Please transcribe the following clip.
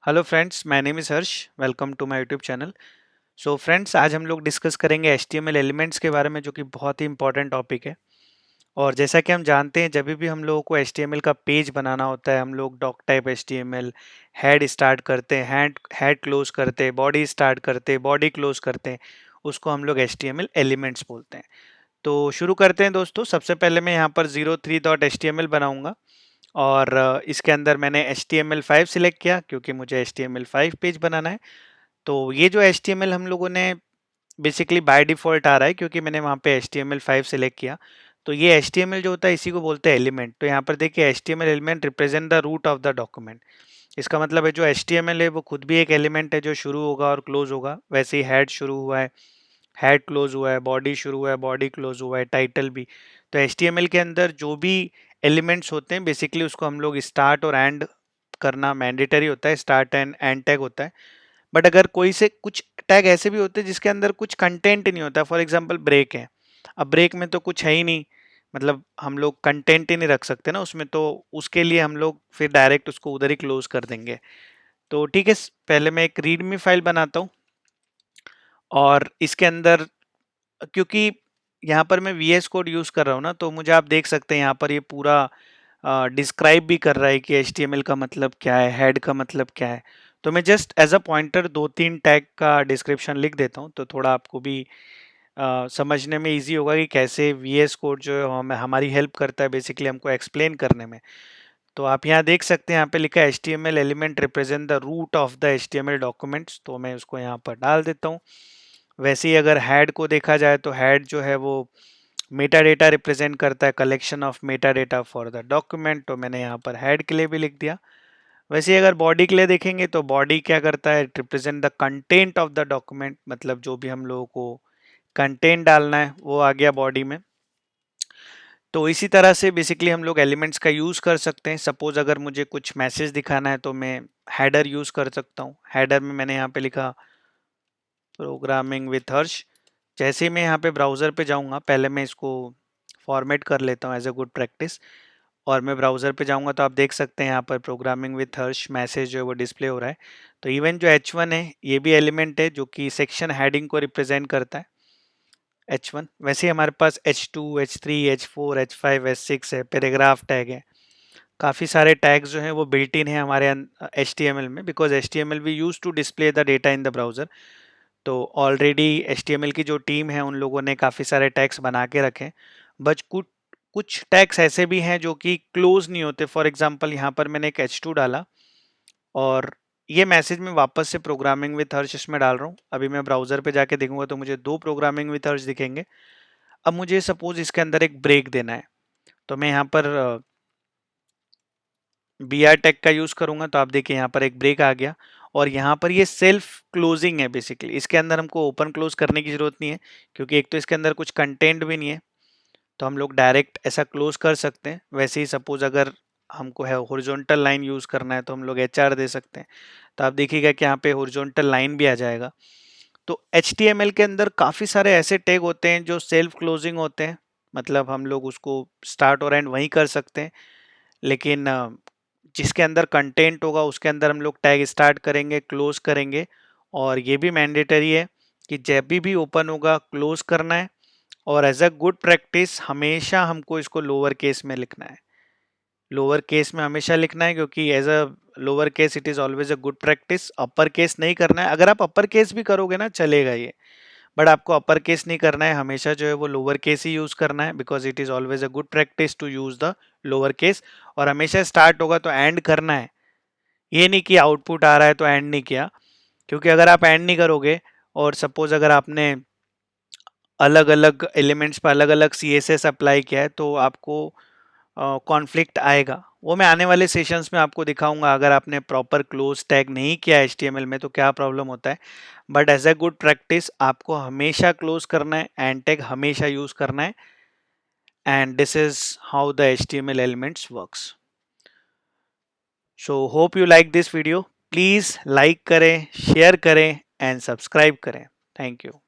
Hello friends, my name is Harsh. Welcome to my YouTube channel. So friends, आज हम लोग discuss करेंगे HTML elements के बारे में, जो कि बहुत ही इंपॉर्टेंट टॉपिक है। और जैसा कि हम जानते हैं, जब भी हम लोगों को एचटीएमएल का पेज बनाना होता है, हम लोग doc type HTML head start करते हैं, हैंड हेड क्लोज करते हैं, बॉडी स्टार्ट करते हैं, बॉडी क्लोज करते हैं, उसको हम लोग एचटीएमएल एलिमेंट्स बोलते हैं। तो शुरू करते हैं दोस्तों। सबसे पहले मैं यहाँ पर 03.html बनाऊंगा और इसके अंदर मैंने HTML5 सिलेक्ट किया क्योंकि मुझे HTML5 पेज बनाना है। तो ये जो HTML हम लोगों ने बेसिकली बाय डिफ़ॉल्ट आ रहा है क्योंकि मैंने वहाँ पे HTML5 सिलेक्ट किया। तो ये HTML जो होता है इसी को बोलते हैं एलिमेंट। तो यहाँ पर देखिए HTML element represent the root of the document. इसका मतलब है जो HTML है वो खुद भी एक एलिमेंट है जो शुरू होगा और क्लोज होगा। वैसे ही हेड शुरू हुआ है, हेड क्लोज हुआ है, बॉडी शुरू हुआ है, बॉडी क्लोज हुआ है, टाइटल भी। तो HTML के अंदर जो भी एलिमेंट्स होते हैं बेसिकली उसको हम लोग स्टार्ट और एंड करना मैंडेटरी होता है। स्टार्ट एंड एंड टैग होता है। बट अगर कोई से कुछ टैग ऐसे भी होते हैं जिसके अंदर कुछ कंटेंट नहीं होता, फॉर एग्जांपल ब्रेक है। अब ब्रेक में तो कुछ है ही नहीं, मतलब हम लोग कंटेंट ही नहीं रख सकते ना उसमें, तो उसके लिए हम लोग फिर डायरेक्ट उसको उधर ही क्लोज कर देंगे। तो ठीक है, पहले मैं एक रीडमी फाइल बनाता हूँ और इसके अंदर, क्योंकि यहाँ पर मैं वी एस कोड यूज़ कर रहा हूँ ना, तो मुझे आप देख सकते हैं यहाँ पर ये पूरा डिस्क्राइब भी कर रहा है कि HTML का मतलब क्या है, हेड का मतलब क्या है। तो मैं जस्ट एज अ पॉइंटर दो तीन टैग का डिस्क्रिप्शन लिख देता हूँ, तो थोड़ा आपको भी समझने में इजी होगा कि कैसे वी एस कोड जो है हमें हमारी हेल्प करता है बेसिकली हमको एक्सप्लेन करने में। तो आप यहाँ देख सकते हैं, यहाँ पे लिखा है HTML element represent the root of the HTML documents. तो मैं उसको यहाँ पर डाल देता हूँ। वैसे ही अगर हेड को देखा जाए तो हेड जो है वो मेटा डेटा रिप्रेजेंट करता है, collection of Meta data for the document. तो मैंने यहाँ पर हेड के लिए भी लिख दिया। वैसे ही अगर बॉडी के लिए देखेंगे तो बॉडी क्या करता है, represent the content of the document, मतलब जो भी हम लोगों को कंटेंट डालना है वो आ गया बॉडी में। तो इसी तरह से बेसिकली हम लोग एलिमेंट्स का यूज़ कर सकते हैं। सपोज अगर मुझे कुछ मैसेज दिखाना है तो मैं हेडर यूज़ कर सकता हूँ। हेडर में मैंने यहाँ पे लिखा प्रोग्रामिंग विथ हर्ष। जैसे ही मैं यहाँ पे ब्राउज़र पे जाऊँगा, पहले मैं इसको फॉर्मेट कर लेता हूँ एज अ गुड प्रैक्टिस। और मैं ब्राउज़र पे जाऊँगा तो आप देख सकते हैं यहाँ पर प्रोग्रामिंग विथ हर्ष मैसेज जो है वो डिस्प्ले हो रहा है। तो इवन जो H1 है ये भी एलिमेंट है जो कि सेक्शन हेडिंग को रिप्रेजेंट करता है, H1। वैसे ही हमारे पास H2, H3, H4, H5, H6 है, पैराग्राफ टैग है। काफ़ी सारे टैग्स जो हैं वो बिल्ट इन है हमारे HTML में, because HTML we use to display the data in the browser. तो ऑलरेडी HTML की जो टीम है उन लोगों ने काफ़ी सारे टैग्स बना के रखे हैं। बट कुछ कुछ टैग्स ऐसे भी हैं जो कि क्लोज नहीं होते। फॉर एग्जांपल यहाँ पर मैंने एक H2 डाला और ये मैसेज मैं वापस से प्रोग्रामिंग विथ हर्ष इसमें डाल रहा हूँ। अभी मैं ब्राउज़र पे जाके देखूंगा तो मुझे दो प्रोग्रामिंग विथ हर्ष दिखेंगे। अब मुझे सपोज इसके अंदर एक ब्रेक देना है, तो मैं यहाँ पर बी आर टैग का यूज़ करूंगा। तो आप देखिए यहाँ पर एक ब्रेक आ गया और यहाँ पर ये सेल्फ क्लोजिंग है। बेसिकली इसके अंदर हमको ओपन क्लोज करने की ज़रूरत नहीं है क्योंकि एक तो इसके अंदर कुछ कंटेंट भी नहीं है, तो हम लोग डायरेक्ट ऐसा क्लोज कर सकते हैं। वैसे ही सपोज अगर हमको है हॉरिजॉन्टल लाइन यूज़ करना है तो हम लोग HR दे सकते हैं। तो आप देखिएगा कि यहाँ पे हॉरिजॉन्टल लाइन भी आ जाएगा। तो HTML के अंदर काफ़ी सारे ऐसे टैग होते हैं जो सेल्फ क्लोजिंग होते हैं, मतलब हम लोग उसको स्टार्ट और एंड वहीं कर सकते हैं। लेकिन जिसके अंदर कंटेंट होगा उसके अंदर हम लोग टैग स्टार्ट करेंगे, क्लोज करेंगे। और ये भी मैंडेटरी है कि जब भी ओपन होगा क्लोज करना है। और एज अ गुड प्रैक्टिस हमेशा हमको इसको लोअर केस में लिखना है। लोअर केस में हमेशा लिखना है क्योंकि as a lower case it is always a good practice. Upper case नहीं करना है। अगर आप अपर केस भी करोगे ना चलेगा ये, बट आपको अपर केस नहीं करना है। हमेशा जो है वो लोअर केस ही यूज़ करना है, because it is always a good practice to use the lower case. और हमेशा स्टार्ट होगा तो एंड करना है। ये नहीं कि आउटपुट आ रहा है तो एंड नहीं किया, क्योंकि अगर आप एंड नहीं करोगे और सपोज अगर आपने अलग अलग एलिमेंट्स पर अलग अलग CSS अप्लाई किया है तो आपको कॉन्फ्लिक्ट आएगा। वो मैं आने वाले सेशंस में आपको दिखाऊंगा। अगर आपने प्रॉपर क्लोज टैग नहीं किया HTML में तो क्या प्रॉब्लम होता है। But as a good practice आपको हमेशा क्लोज करना है, एंड टैग हमेशा यूज करना है। And this is how the HTML elements works. So hope you like this video. Please like करें, शेयर करें एंड सब्सक्राइब करें। Thank you.